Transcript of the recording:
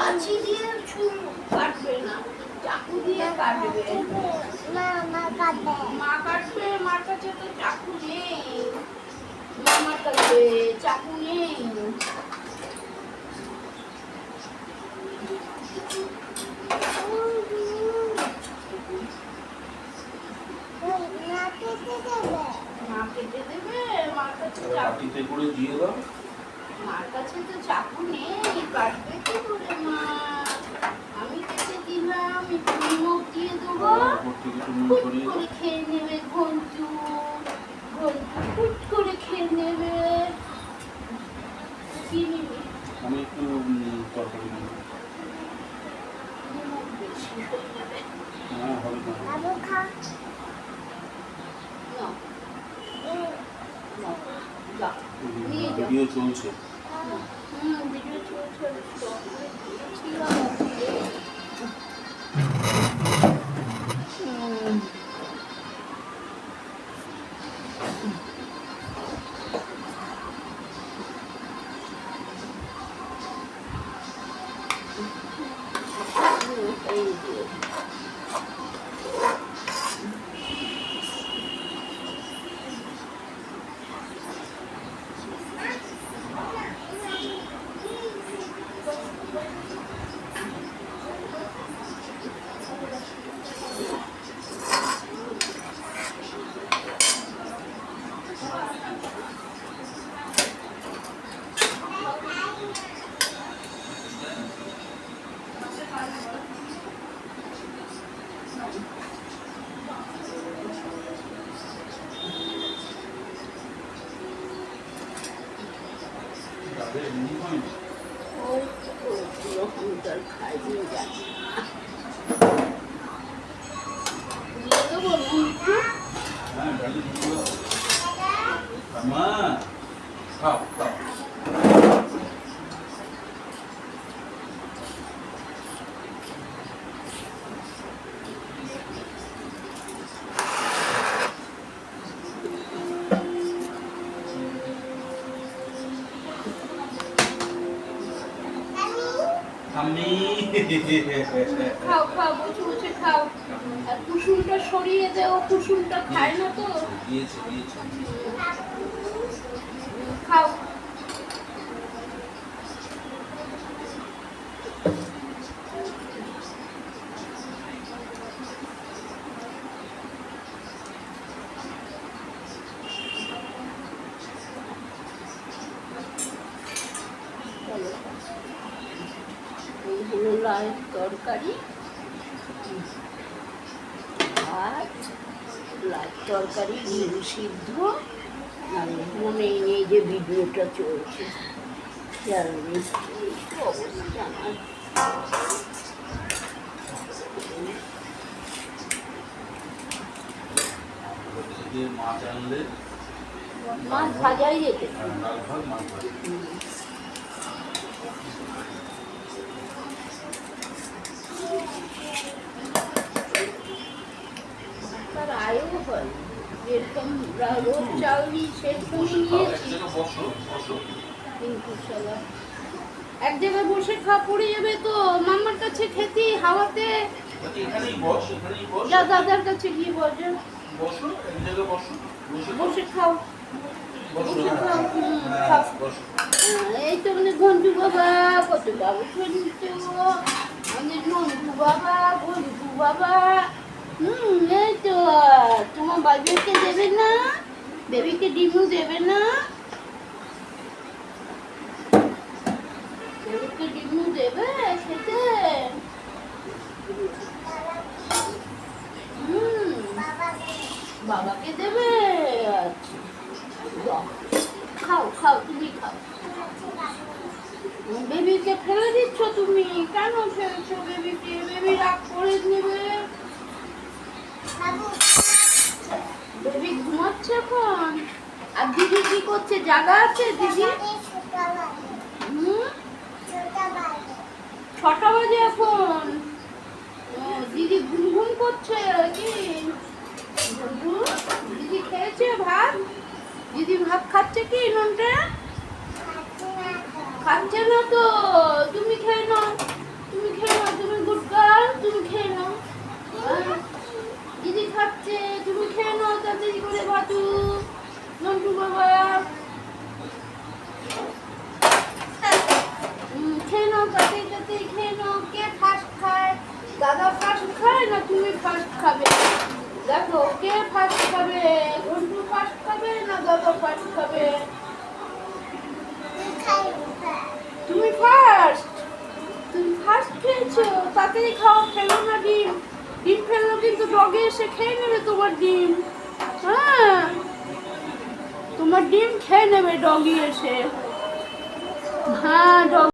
কাছি দিয়ে কাটবে না, চাকু দিয়ে কাটবে। মা কাটবে, মার কাছে তো চাকু নেই, মামার কাছে চাকু নেই। মা কেটে দেবে, মার কাছে চাকুতে করে দিয়ে দাও। মার কাছে তো চাকু নেই, কাটবে কি করে মা? আমি কেটে দিলাম, একটু নিমখ দিয়ে দেবো, ফুট করে খেয়ে নেবে ঘন্টু, ঘন্টু ফুট করে খেয়ে নেবে। কি নেবে? আমি একটু তরকারি নেব। নিমখ বেশি হয়ে যাবে। হ্যাঁ হবে না। আলু খা। ভিডিও চলছে। ভিডিও চলছে। খাও খাও, বসে বসে খাও। আর কুসুমটা সরিয়ে দেও, কুসুমটা খায় না তো। খাও। লাল তরকারি আর লাল তরকারি, ডিম সিদ্ধ, আর মনে নেই যে ভিডিওটা চলছে। খেয়াল নেই অবস্থা আমার। মাছ ভাজাই যেতে। তার আয়ও হয়, যেরকম রোজ চাল দিই সেরকমই নিয়েছি, কিন্তু সালা এক জায়গায় বসে খাওয়া পড়ে যাবে তো। মামার কাছে খেতি হাওয়াতে, যা দাদার কাছে গিয়ে বসে বসে খাও, বসে খাও। এই তো মানে ঘন্টু বাবা, কত বাবু ঘন্টু, আমাদের নন্টু বাবা, ঘন্টু বাবা। এই তো তোমার বেবিকে দেবে না, বেবিকে ডিমও দেবে না, বেবিকে ডিমও দেবে খেতে। বাবাকে দেবে। আচ্ছা খাও খাও, তুমি খাও। বেবিকে ফেলে দিচ্ছ তুমি, কেন ফেলছো বেবিকে? বেবি রাগ করে নেবে। বেবি ঘুমাচ্ছে এখন। আর দিদি কি করছে? জাগা আছে দিদি? 6টা বাজে এখন। দিদি ঘুম করছে কি? দিদি খেয়েছে ভাত? দিদি ভাত খাচ্ছে কি? নন্টে খাচ্ছে না তো, তুমি খেয়ে নাও। দেখো কে ফার্স্ট খাবে, ঘন্টু ফার্স্ট খাবে না দাদা ফার্স্ট খাবে? তুমি ফার্স্ট, তুমি ফার্স্ট খেয়েছো, তাড়াতাড়ি খাও, ফেলো না ডিম, ডিম ফেললো কিন্তু ডগে এসে খেয়ে নেবে তোমার ডিম। হ্যাঁ, তোমার ডিম খেয়ে নেবে ডগি এসে। হ্যাঁ, ডগি